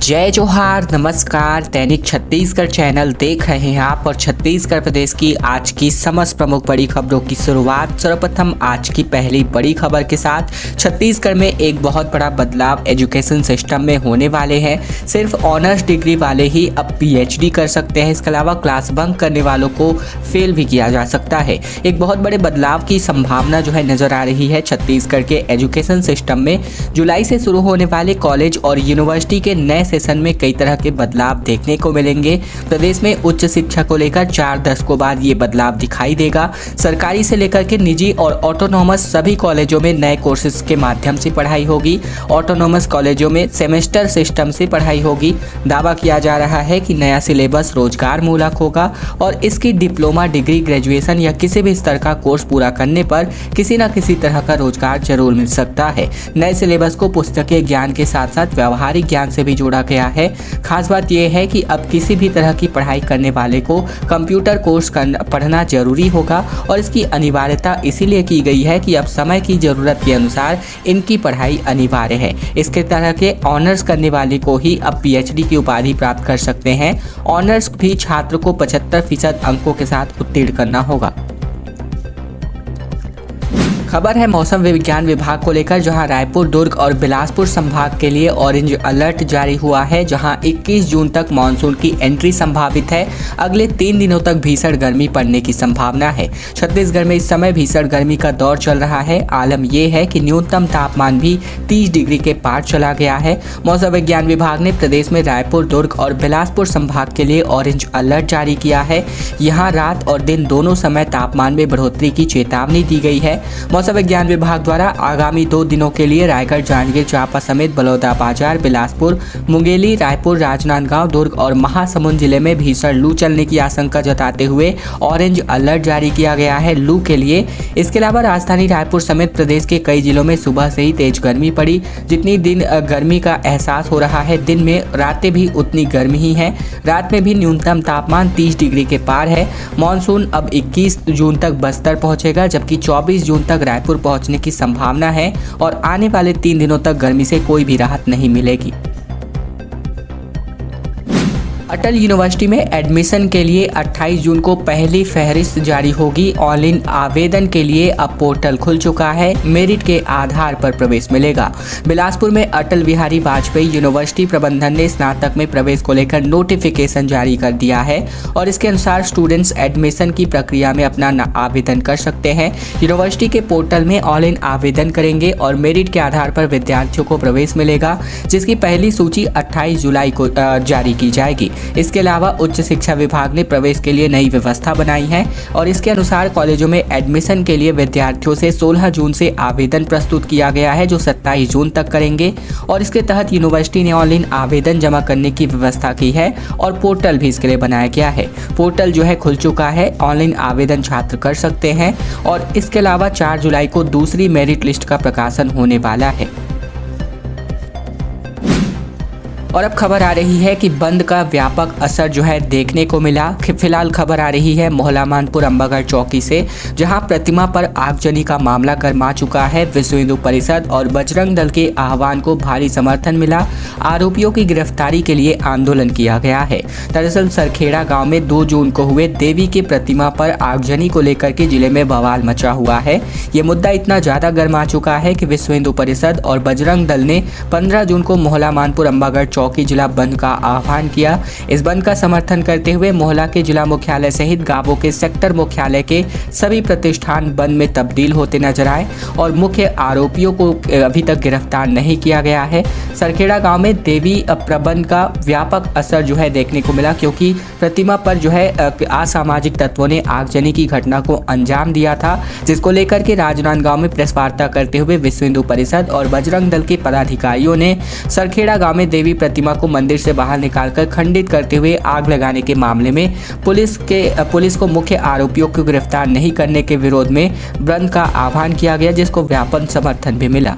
जय जोहार, नमस्कार। दैनिक छत्तीसगढ़ चैनल देख रहे हैं आप और छत्तीसगढ़ प्रदेश की आज की समस्त प्रमुख बड़ी खबरों की शुरुआत सर्वप्रथम आज की पहली बड़ी खबर के साथ। छत्तीसगढ़ में एक बहुत बड़ा बदलाव एजुकेशन सिस्टम में होने वाले हैं। सिर्फ ऑनर्स डिग्री वाले ही अब पीएचडी कर सकते हैं। इसके अलावा क्लास बंक करने वालों को फेल भी किया जा सकता है। एक बहुत बड़े बदलाव की संभावना जो है नजर आ रही है छत्तीसगढ़ के एजुकेशन सिस्टम में। जुलाई से शुरू होने वाले कॉलेज और यूनिवर्सिटी के नए सेशन में कई तरह के बदलाव देखने को मिलेंगे। प्रदेश में उच्च शिक्षा को लेकर 4 दशकों बाद ये बदलाव दिखाई देगा। सरकारी से लेकर के निजी और ऑटोनॉमस सभी कॉलेजों में नए कोर्सेज के माध्यम से पढ़ाई होगी। ऑटोनॉमस कॉलेजों में सेमेस्टर सिस्टम से पढ़ाई होगी। दावा किया जा रहा है कि नया सिलेबस रोजगार मूलक होगा और इसकी डिप्लोमा डिग्री, ग्रेजुएशन या किसी भी स्तर का कोर्स पूरा करने पर किसी न किसी तरह का रोजगार जरूर मिल सकता है। नए सिलेबस को पुस्तकीय ज्ञान के साथ साथ व्यावहारिक ज्ञान से भी जोड़ा गया है। खास बात यह है कि अब किसी भी तरह की पढ़ाई करने वाले को कंप्यूटर कोर्स पढ़ना जरूरी होगा और इसकी अनिवार्यता इसीलिए की गई है कि अब समय की जरूरत के अनुसार इनकी पढ़ाई अनिवार्य है। इसके तरह के ऑनर्स करने वाले को ही अब पीएचडी की उपाधि प्राप्त कर सकते हैं। ऑनर्स भी छात्र को 75% अंकों के साथ उत्तीर्ण करना होगा। खबर है मौसम विज्ञान विभाग को लेकर, जहां रायपुर, दुर्ग और बिलासपुर संभाग के लिए ऑरेंज अलर्ट जारी हुआ है। जहां 21 जून तक मानसून की एंट्री संभावित है। अगले 3 दिनों तक भीषण गर्मी पड़ने की संभावना है। छत्तीसगढ़ में इस समय भीषण गर्मी का दौर चल रहा है। आलम यह है कि न्यूनतम तापमान भी 30 डिग्री के पार चला गया है। मौसम विज्ञान विभाग ने प्रदेश में रायपुर, दुर्ग और बिलासपुर संभाग के लिए ऑरेंज अलर्ट जारी किया है। यहाँ रात और दिन दोनों समय तापमान में बढ़ोतरी की चेतावनी दी गई है। मौसम विज्ञान विभाग द्वारा आगामी 2 दिनों के लिए रायगढ़, जांजगीर चांपा समेत बलौदाबाजार, बिलासपुर, मुंगेली, रायपुर, राजनांदगांव, दुर्ग और महासमुंद जिले में भीषण लू चलने की आशंका जताते हुए ऑरेंज अलर्ट जारी किया गया है लू के लिए। इसके अलावा राजधानी रायपुर समेत प्रदेश के कई जिलों में सुबह से ही तेज गर्मी पड़ी। जितनी दिन गर्मी का एहसास हो रहा है, दिन में रातें भी उतनी गर्मी ही है। रात में भी न्यूनतम तापमान 30 डिग्री के पार है। मानसून अब 21 जून तक बस्तर पहुंचेगा, जबकि 24 जून तक रायपुर पहुंचने की संभावना है और आने वाले 3 दिनों तक गर्मी से कोई भी राहत नहीं मिलेगी। अटल यूनिवर्सिटी में एडमिशन के लिए 28 जून को पहली फहरिस्त जारी होगी। ऑनलाइन आवेदन के लिए अब पोर्टल खुल चुका है। मेरिट के आधार पर प्रवेश मिलेगा। बिलासपुर में अटल बिहारी वाजपेयी यूनिवर्सिटी प्रबंधन ने स्नातक में प्रवेश को लेकर नोटिफिकेशन जारी कर दिया है और इसके अनुसार स्टूडेंट्स एडमिशन की प्रक्रिया में अपना आवेदन कर सकते हैं। यूनिवर्सिटी के पोर्टल में ऑनलाइन आवेदन करेंगे और मेरिट के आधार पर विद्यार्थियों को प्रवेश मिलेगा, जिसकी पहली सूची 28 जुलाई को जारी की जाएगी। इसके अलावा उच्च शिक्षा विभाग ने प्रवेश के लिए नई व्यवस्था बनाई है और इसके अनुसार कॉलेजों में एडमिशन के लिए विद्यार्थियों से 16 जून से आवेदन प्रस्तुत किया गया है, जो 27 जून तक करेंगे और इसके तहत यूनिवर्सिटी ने ऑनलाइन आवेदन जमा करने की व्यवस्था की है और पोर्टल भी इसके लिए बनाया गया है। पोर्टल जो है खुल चुका है। ऑनलाइन आवेदन छात्र कर सकते हैं और इसके अलावा 4 जुलाई को दूसरी मेरिट लिस्ट का प्रकाशन होने वाला है। और अब खबर आ रही है कि बंद का व्यापक असर जो है देखने को मिला। फिलहाल खबर आ रही है मोहला मानपुर अंबागढ़ चौकी से, जहां प्रतिमा पर आगजनी का मामला गरमा चुका है। विश्व हिंदू परिषद और बजरंग दल के आह्वान को भारी समर्थन मिला। आरोपियों की गिरफ्तारी के लिए आंदोलन किया गया है। दरअसल सरखेड़ा गाँव में 2 जून को हुए देवी की प्रतिमा पर आगजनी को लेकर के जिले में बवाल मचा हुआ है। ये मुद्दा इतना ज्यादा गरमा चुका है कि विश्व हिंदू परिषद और बजरंग दल ने 15 जून को मोहला मानपुर अंबागढ़ चौकी जिला बंद का आह्वान किया। इस बंद का समर्थन करते हुए मोहला के जिला मुख्यालय सहित गांवों के सेक्टर मुख्यालय के सभी प्रतिष्ठान बंद में तब्दील होते नजर आए और मुख्य आरोपियों को अभी तक गिरफ्तार नहीं किया गया है। सरखेड़ा गांव में देवी प्रबंध का व्यापक असर जो है देखने को मिला, क्योंकि प्रतिमा पर जो है असामाजिक तत्वों ने आगजनी की घटना को अंजाम दिया था, जिसको लेकर के राजनांदगांव में प्रेस वार्ता करते हुए विश्व हिंदू परिषद और बजरंग दल के पदाधिकारियों ने सरखेड़ा गांव में देवी प्रतिमा को मंदिर से बाहर निकालकर खंडित करते हुए आग लगाने के मामले में पुलिस को मुख्य आरोपियों को गिरफ्तार नहीं करने के विरोध में बंद का आह्वान किया गया, जिसको व्यापक समर्थन भी मिला।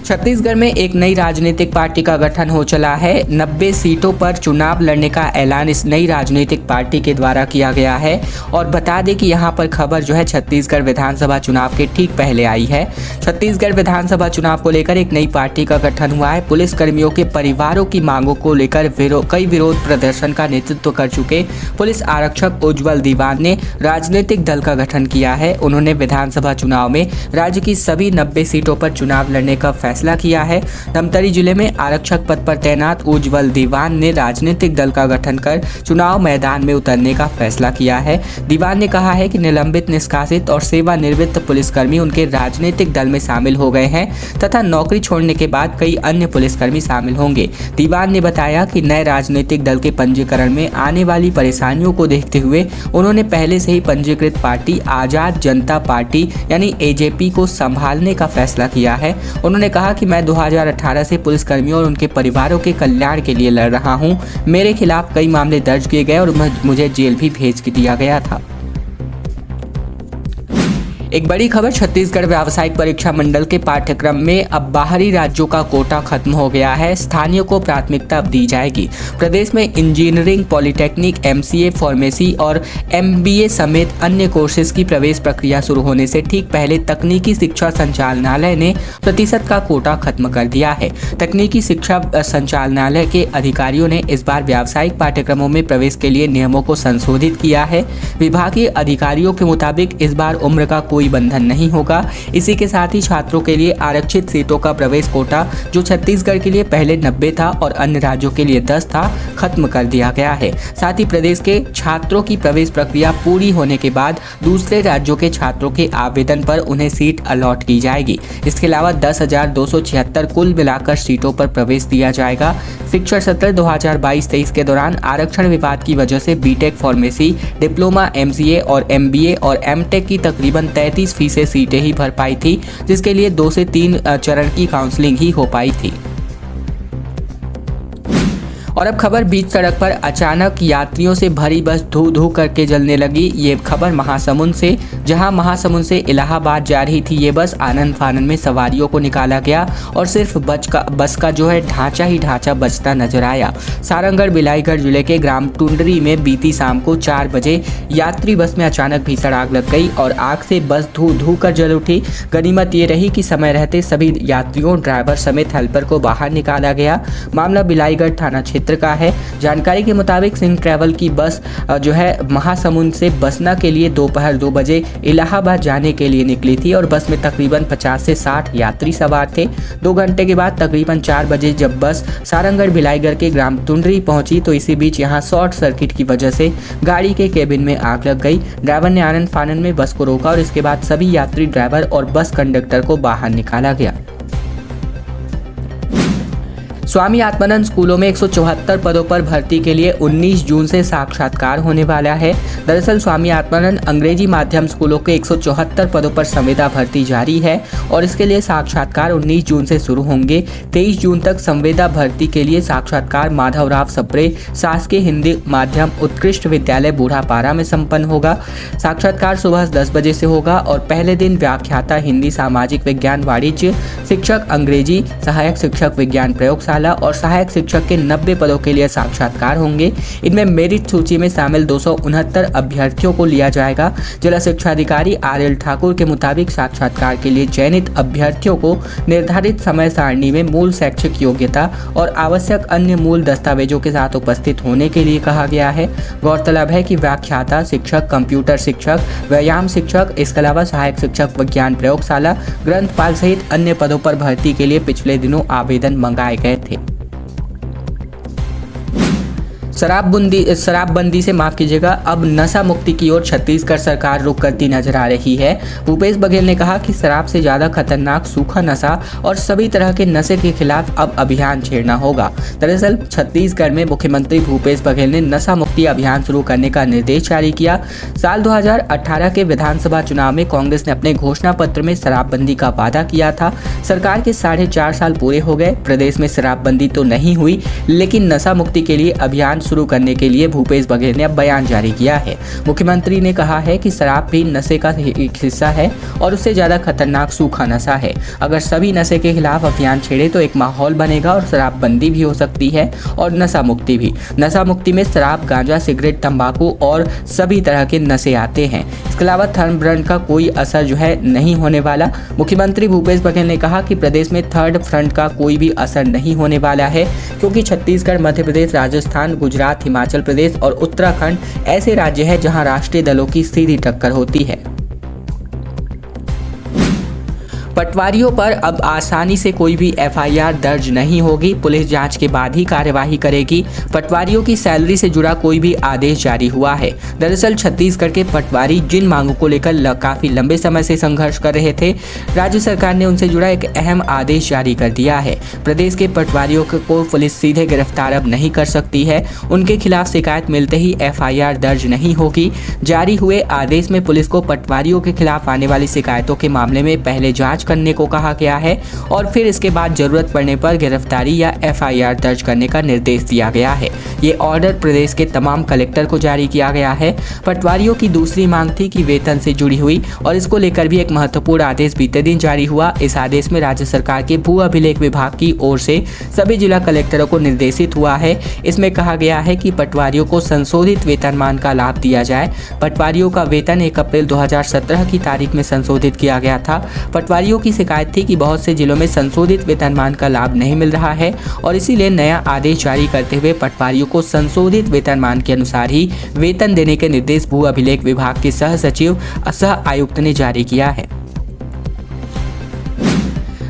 छत्तीसगढ़ में एक नई राजनीतिक पार्टी का गठन हो चला है। 90 सीटों पर चुनाव लड़ने का ऐलान इस नई राजनीतिक पार्टी के द्वारा किया गया है। और बता दें कि यहाँ पर खबर जो है छत्तीसगढ़ विधानसभा चुनाव के ठीक पहले आई है। छत्तीसगढ़ विधानसभा चुनाव को लेकर एक नई पार्टी का गठन हुआ है। पुलिस कर्मियों के परिवारों की मांगों को लेकर कई विरोध प्रदर्शन का नेतृत्व कर चुके पुलिस आरक्षक उज्जवल दीवान ने राजनीतिक दल का गठन किया है। उन्होंने विधानसभा चुनाव में राज्य की सभी 90 सीटों पर चुनाव लड़ने का फैसला किया है। धमतरी जिले में आरक्षक पद पर तैनात उज्जवल दीवान ने राजनीतिक दल का गठन कर चुनाव मैदान में उतरने का फैसला किया है। दीवान ने कहा है कि निलंबित, निष्कासित और सेवानिवृत्त पुलिसकर्मी उनके राजनीतिक दल में शामिल हो गए हैं तथा नौकरी छोड़ने के बाद कई अन्य पुलिसकर्मी शामिल होंगे। दीवान ने बताया कि नए राजनीतिक दल के पंजीकरण में आने वाली परेशानियों को देखते हुए उन्होंने पहले से ही पंजीकृत पार्टी आजाद जनता पार्टी यानी एजेपी को संभालने का फैसला किया है। उन्होंने कहा कि मैं 2018 से पुलिसकर्मियों और उनके परिवारों के कल्याण के लिए लड़ रहा हूं। मेरे खिलाफ कई मामले दर्ज किए गए और मुझे जेल भी भेज दिया गया था। एक बड़ी खबर, छत्तीसगढ़ व्यावसायिक परीक्षा मंडल के पाठ्यक्रम में अब बाहरी राज्यों का कोटा खत्म हो गया है। स्थानीय को प्राथमिकता दी जाएगी। प्रदेश में इंजीनियरिंग, पॉलिटेक्निक, एमसीए, फार्मेसी और एमबीए समेत अन्य कोर्सेज की प्रवेश प्रक्रिया शुरू होने से ठीक पहले तकनीकी शिक्षा संचालनालय ने प्रतिशत का कोटा खत्म कर दिया है। तकनीकी शिक्षा संचालनालय के अधिकारियों ने इस बार व्यावसायिक पाठ्यक्रमों में प्रवेश के लिए नियमों को संशोधित किया है। विभागीय अधिकारियों के मुताबिक इस बार उम्र का कोई बंधन नहीं होगा। इसी के साथ ही छात्रों के लिए आरक्षित सीटों का प्रवेश कोटा जो छत्तीसगढ़ के लिए पहले 90 था और अन्य राज्यों के लिए 10 था, खत्म कर दिया गया है। साथ ही प्रदेश के छात्रों की प्रवेश प्रक्रिया पूरी होने के बाद दूसरे राज्यों के छात्रों के आवेदन पर उन्हें सीट अलॉट की जाएगी। इसके अलावा 10,276 कुल मिलाकर सीटों पर प्रवेश दिया जाएगा। शिक्षा सत्र 2022-23 के दौरान आरक्षण विवाद की वजह से बीटेक, फार्मेसी, डिप्लोमा, एमसीए और एमबीए और एमटेक की तकरीबन 33% सीटें ही भर पाई थी, जिसके लिए 2 से 3 चरण की काउंसलिंग ही हो पाई थी। और अब खबर, बीच सड़क पर अचानक यात्रियों से भरी बस धू धू करके जलने लगी। ये खबर महासमुंद से, जहां महासमुंद से इलाहाबाद जा रही थी ये बस, आनन फानन में सवारियों को निकाला गया और सिर्फ बस का जो है ढांचा ही ढांचा बचता नजर आया। सारंगढ़ बिलाईगढ़ जिले के ग्राम टुंडरी में बीती शाम को 4 बजे यात्री बस में अचानक भीषण आग लग गई और आग से बस धू धू कर जल उठी। गनीमत ये रही कि समय रहते सभी यात्रियों, ड्राइवर समेत हेल्पर को बाहर निकाला गया। मामला बिलाईगढ़ थाना क्षेत्र का है। जानकारी के मुताबिक सिंह ट्रैवल की बस जो है महासमुंद से बसना के लिए दोपहर 2 बजे इलाहाबाद जाने के लिए निकली थी और बस में तकरीबन 50 से 60 यात्री सवार थे। 2 घंटे के बाद तकरीबन 4 बजे जब बस सारंगढ़ बिलाईगढ़ के ग्राम टुंडरी पहुंची तो इसी बीच यहां शॉर्ट सर्किट की वजह से गाड़ी के केबिन में आग लग गई। ड्राइवर ने आनन फानन में बस को रोका और इसके बाद सभी यात्री, ड्राइवर और बस कंडक्टर को बाहर निकाला गया। स्वामी आत्मानंद स्कूलों में 174 पदों पर भर्ती के लिए 19 जून से साक्षात्कार होने वाला है। दरअसल स्वामी आत्मानंद अंग्रेजी माध्यम स्कूलों के 174 पदों पर संविदा भर्ती जारी है और इसके लिए साक्षात्कार 19 जून से शुरू होंगे। 23 जून तक संविदा भर्ती के लिए साक्षात्कार माधवराव सप्रे शासकीय हिंदी माध्यम उत्कृष्ट विद्यालय बूढ़ापारा में संपन्न होगा। साक्षात्कार सुबह 10 बजे से होगा और पहले दिन व्याख्याता हिंदी, सामाजिक विज्ञान, वाणिज्य, शिक्षक अंग्रेजी, सहायक शिक्षक विज्ञान प्रयोगशाला और सहायक शिक्षक के 90 पदों के लिए साक्षात्कार होंगे। इनमें मेरिट सूची में शामिल 269 अभ्यर्थियों को लिया जाएगा। जिला शिक्षा अधिकारी RL ठाकुर के मुताबिक साक्षात्कार के लिए चयनित अभ्यर्थियों को निर्धारित समय सारणी में मूल शैक्षिक योग्यता और आवश्यक अन्य मूल दस्तावेजों के साथ उपस्थित होने के लिए कहा गया है। गौरतलब है कि व्याख्याता शिक्षक, कंप्यूटर शिक्षक, व्यायाम शिक्षक, इसके अलावा सहायक शिक्षक विज्ञान प्रयोगशाला, ग्रंथपाल सहित अन्य पदों पर भर्ती के लिए पिछले दिनों आवेदन मंगाए गए थे। शराबबंदी से माफ कीजिएगा, अब नशा मुक्ति की ओर छत्तीसगढ़ सरकार रुख करती नजर आ रही है। भूपेश बघेल ने कहा कि शराब से ज्यादा खतरनाक सूखा नशा और सभी तरह के नशे के खिलाफ अब अभियान छेड़ना होगा। दरअसल छत्तीसगढ़ में मुख्यमंत्री भूपेश बघेल ने नशा मुक्ति मुक्ति अभियान शुरू करने का निर्देश जारी किया। साल 2018 के विधानसभा चुनाव में कांग्रेस ने अपने घोषणा पत्र में शराबबंदी का वादा किया था। सरकार के 4.5 साल पूरे हो गए, प्रदेश में शराबबंदी तो नहीं हुई, लेकिन नशा मुक्ति के लिए अभियान शुरू करने के लिए भूपेश बघेल ने अब बयान जारी किया है। मुख्यमंत्री ने कहा है कि शराब भी नशे का एक हिस्सा है और उससे ज्यादा खतरनाक सूखा नशा है। अगर सभी नशे के खिलाफ अभियान छेड़े तो एक माहौल बनेगा और शराबबंदी भी हो सकती है और नशा मुक्ति भी। नशा मुक्ति में शराब, गांजा, सिगरेट, तंबाकू और सभी तरह के नशे आते हैं। इसके अलावा थर्ड फ्रंट का कोई असर नहीं होने वाला। मुख्यमंत्री भूपेश बघेल ने कहा कि प्रदेश में थर्ड फ्रंट का कोई भी असर नहीं होने वाला है, क्योंकि छत्तीसगढ़, मध्य प्रदेश, राजस्थान, गुजरात, हिमाचल प्रदेश और उत्तराखंड ऐसे राज्य हैं जहां राष्ट्रीय दलों की सीधी टक्कर होती है। पटवारियों पर अब आसानी से कोई भी एफआईआर दर्ज नहीं होगी, पुलिस जांच के बाद ही कार्यवाही करेगी। पटवारियों की सैलरी से जुड़ा कोई भी आदेश जारी हुआ है। दरअसल छत्तीसगढ़ के पटवारी जिन मांगों को लेकर काफी लंबे समय से संघर्ष कर रहे थे, राज्य सरकार ने उनसे जुड़ा एक अहम आदेश जारी कर दिया है। प्रदेश के पटवारियों को पुलिस सीधे गिरफ्तार अब नहीं कर सकती है। उनके खिलाफ शिकायत मिलते ही एफआईआर दर्ज नहीं होगी। जारी हुए आदेश में पुलिस को पटवारियों के खिलाफ आने वाली शिकायतों के मामले में पहले जांच करने को कहा गया है और फिर इसके बाद जरूरत पड़ने पर गिरफ्तारी या एफआईआर दर्ज करने का निर्देश दिया गया है। ये ऑर्डर प्रदेश के तमाम कलेक्टर को जारी किया गया है। पटवारियों की दूसरी मांग थी कि वेतन से जुड़ी हुई, और इसको लेकर भी एक महत्वपूर्ण आदेश बीते दिन जारी हुआ। इस आदेश में राज्य सरकार के भू अभिलेख विभाग की ओर से सभी जिला कलेक्टरों को निर्देशित हुआ है। इसमें कहा गया है कि पटवारियों को संशोधित वेतनमान का लाभ दिया जाए। पटवारियों का वेतन 1 अप्रैल 2017 की तारीख में संशोधित किया गया था। पटवारियों की शिकायत थी कि बहुत से जिलों में संशोधित वेतनमान का लाभ नहीं मिल रहा है और इसीलिए नया आदेश जारी करते हुए पटवारियों को संशोधित वेतनमान के अनुसार ही वेतन देने के निर्देश भू अभिलेख विभाग के सह सचिव सह आयुक्त ने जारी किया है।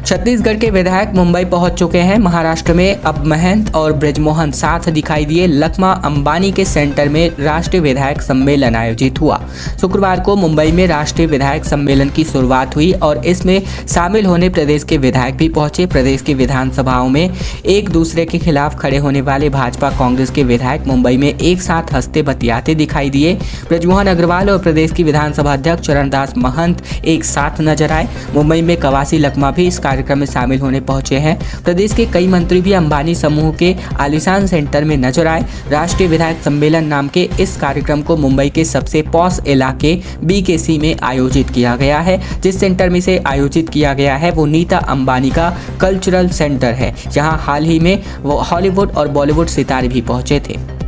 छत्तीसगढ़ के विधायक मुंबई पहुंच चुके हैं। महाराष्ट्र में अब महंत और ब्रजमोहन साथ दिखाई दिए। लखमा अंबानी के सेंटर में राष्ट्रीय विधायक सम्मेलन आयोजित हुआ। शुक्रवार को मुंबई में राष्ट्रीय विधायक सम्मेलन की शुरुआत हुई और इसमें शामिल होने प्रदेश के विधायक भी पहुंचे। प्रदेश की विधानसभाओं में एक दूसरे के खिलाफ खड़े होने वाले भाजपा कांग्रेस के विधायक मुंबई में एक साथ हंसते बतियाते दिखाई दिए। ब्रजमोहन अग्रवाल और प्रदेश की विधानसभा अध्यक्ष चरणदास महंत एक साथ नजर आए। मुंबई में कवासी लखमा भी इस कार्यक्रम में शामिल होने पहुंचे हैं। प्रदेश के कई मंत्री भी अंबानी समूह के आलीशान सेंटर में नजर आए। राष्ट्रीय विधायक सम्मेलन नाम के इस कार्यक्रम को मुंबई के सबसे पॉश इलाके बीकेसी में आयोजित किया गया है। जिस सेंटर में से आयोजित किया गया है वो नीता अंबानी का कल्चरल सेंटर है, जहां हाल ही में वो हॉलीवुड और बॉलीवुड सितारे भी पहुंचे थे।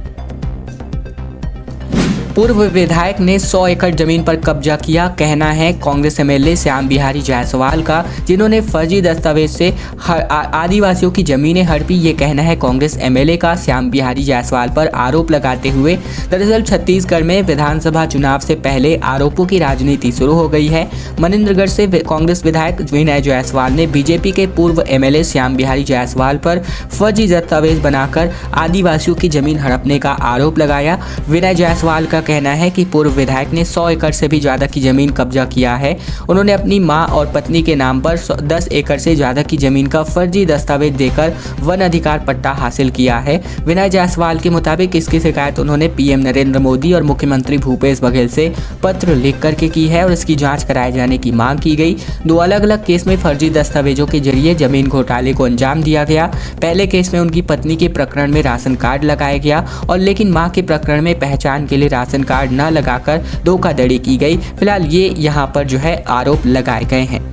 पूर्व विधायक ने 100 एकड़ जमीन पर कब्जा किया, कहना है कांग्रेस एमएलए श्याम बिहारी जायसवाल का, जिन्होंने फर्जी दस्तावेज से आदिवासियों की जमीनें हड़पी। ये कहना है कांग्रेस एमएलए का श्याम बिहारी जायसवाल पर आरोप लगाते हुए। दरअसल छत्तीसगढ़ में विधानसभा चुनाव से पहले आरोपों की राजनीति शुरू हो गई है। मनिंद्रगढ़ से कांग्रेस विधायक विनय जायसवाल ने बीजेपी के पूर्व एमएलए श्याम बिहारी जायसवाल पर फर्जी दस्तावेज बनाकर आदिवासियों की जमीन हड़पने का आरोप लगाया। विनय जायसवाल का कहना है कि पूर्व विधायक ने 100 एकड़ से भी ज्यादा की जमीन कब्जा किया है। उन्होंने अपनी मां और पत्नी के नाम पर 10 एकड़ से ज्यादा की जमीन का फर्जी दस्तावेज देकर वन अधिकार पट्टा हासिल किया है। विनय जायसवाल के मुताबिक इसकी शिकायत उन्होंने पीएम नरेंद्र मोदी और मुख्यमंत्री भूपेश बघेल से पत्र लिख करके की है और इसकी जांच कराए जाने की मांग की गई। 2 अलग अलग केस में फर्जी दस्तावेजों के जरिए जमीन घोटाले को अंजाम दिया गया। पहले केस में उनकी पत्नी के प्रकरण में राशन कार्ड लगाया गया और लेकिन मां के प्रकरण में पहचान के लिए राशन कार्ड न लगाकर धोखाधड़ी की गई। फिलहाल ये यहां पर आरोप लगाए गए हैं।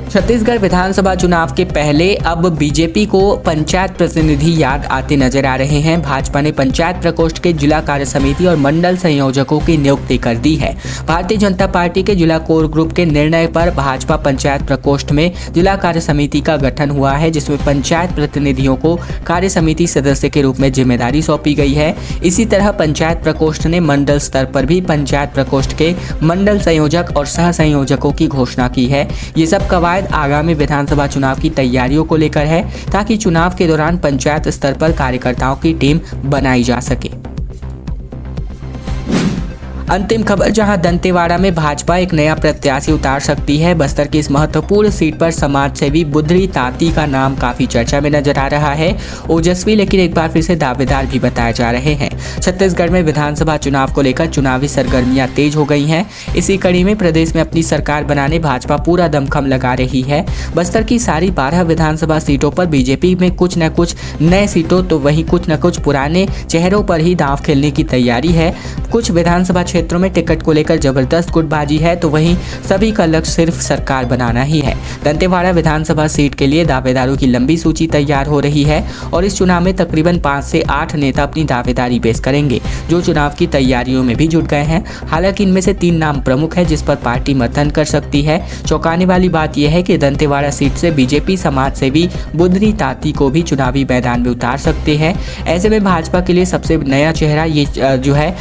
छत्तीसगढ़ विधानसभा चुनाव के पहले अब बीजेपी को पंचायत प्रतिनिधि याद आते नजर आ रहे हैं। भाजपा ने पंचायत प्रकोष्ठ के जिला कार्य समिति और मंडल संयोजकों की नियुक्ति कर दी है। भारतीय जनता पार्टी के जिला कोर ग्रुप के निर्णय पर भाजपा पंचायत प्रकोष्ठ में जिला कार्य समिति का गठन हुआ है, जिसमें पंचायत प्रतिनिधियों को कार्य समिति सदस्य के रूप में जिम्मेदारी सौंपी गई है। इसी तरह पंचायत प्रकोष्ठ ने मंडल स्तर पर भी पंचायत प्रकोष्ठ के मंडल संयोजक और सह संयोजकों की घोषणा की है। ये सब कवायद आगामी विधानसभा चुनाव की तैयारियों को लेकर है, ताकि चुनाव के दौरान पंचायत स्तर पर कार्यकर्ताओं की टीम बनाई जा सके। अंतिम खबर, जहां दंतेवाड़ा में भाजपा एक नया प्रत्याशी उतार सकती है। बस्तर की इस महत्वपूर्ण सीट पर समाज सेवी बुधरी ताती का नाम काफी चर्चा में नजर आ रहा है। ओजस्वी लेकिन एक बार फिर से दावेदार भी बताए जा रहे हैं। छत्तीसगढ़ में विधानसभा चुनाव को लेकर चुनावी सरगर्मियां तेज हो गई हैं। इसी कड़ी में प्रदेश में अपनी सरकार बनाने भाजपा पूरा दमखम लगा रही है। बस्तर की सारी 12 विधानसभा सीटों पर बीजेपी में कुछ न कुछ नए सीटों तो वहीं कुछ न कुछ पुराने चेहरों पर ही दांव खेलने की तैयारी है। कुछ विधानसभा क्षेत्रों में टिकट को लेकर जबरदस्त गुटबाजी है, तो वहीं सभी का लक्ष्य सिर्फ सरकार बनाना ही है। दंतेवाड़ा विधानसभा सीट के लिए दावेदारों की लंबी सूची तैयार हो रही है और इस चुनाव में तकरीबन 5 से 8 नेता अपनी दावेदारी पेश करेंगे, जो चुनाव की तैयारियों में भी जुट गए हैं। हालांकि इनमें से 3 नाम प्रमुख है जिस पर पार्टी मंथन कर सकती है। चौंकाने वाली बात यह है कि दंतेवाड़ा सीट से बीजेपी समाज सेवी बुधरी ताती को भी चुनावी मैदान में उतार सकते हैं। ऐसे में भाजपा के लिए सबसे नया चेहरा ये जो है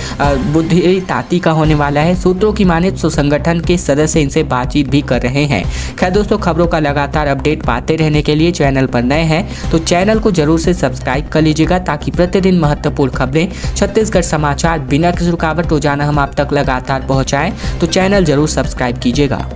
बुधरी ताती का होने वाला है। सूत्रों की माने तो संगठन के सदस्य इनसे बातचीत भी कर रहे हैं। खैर दोस्तों, खबरों का लगातार अपडेट पाते रहने के लिए चैनल पर नए हैं तो चैनल को जरूर से सब्सक्राइब कर लीजिएगा, ताकि प्रतिदिन महत्वपूर्ण खबरें, छत्तीसगढ़ समाचार बिना किसी रुकावट रोजाना हम आप तक लगातार पहुंचाएं। तो चैनल जरूर सब्सक्राइब कीजिएगा।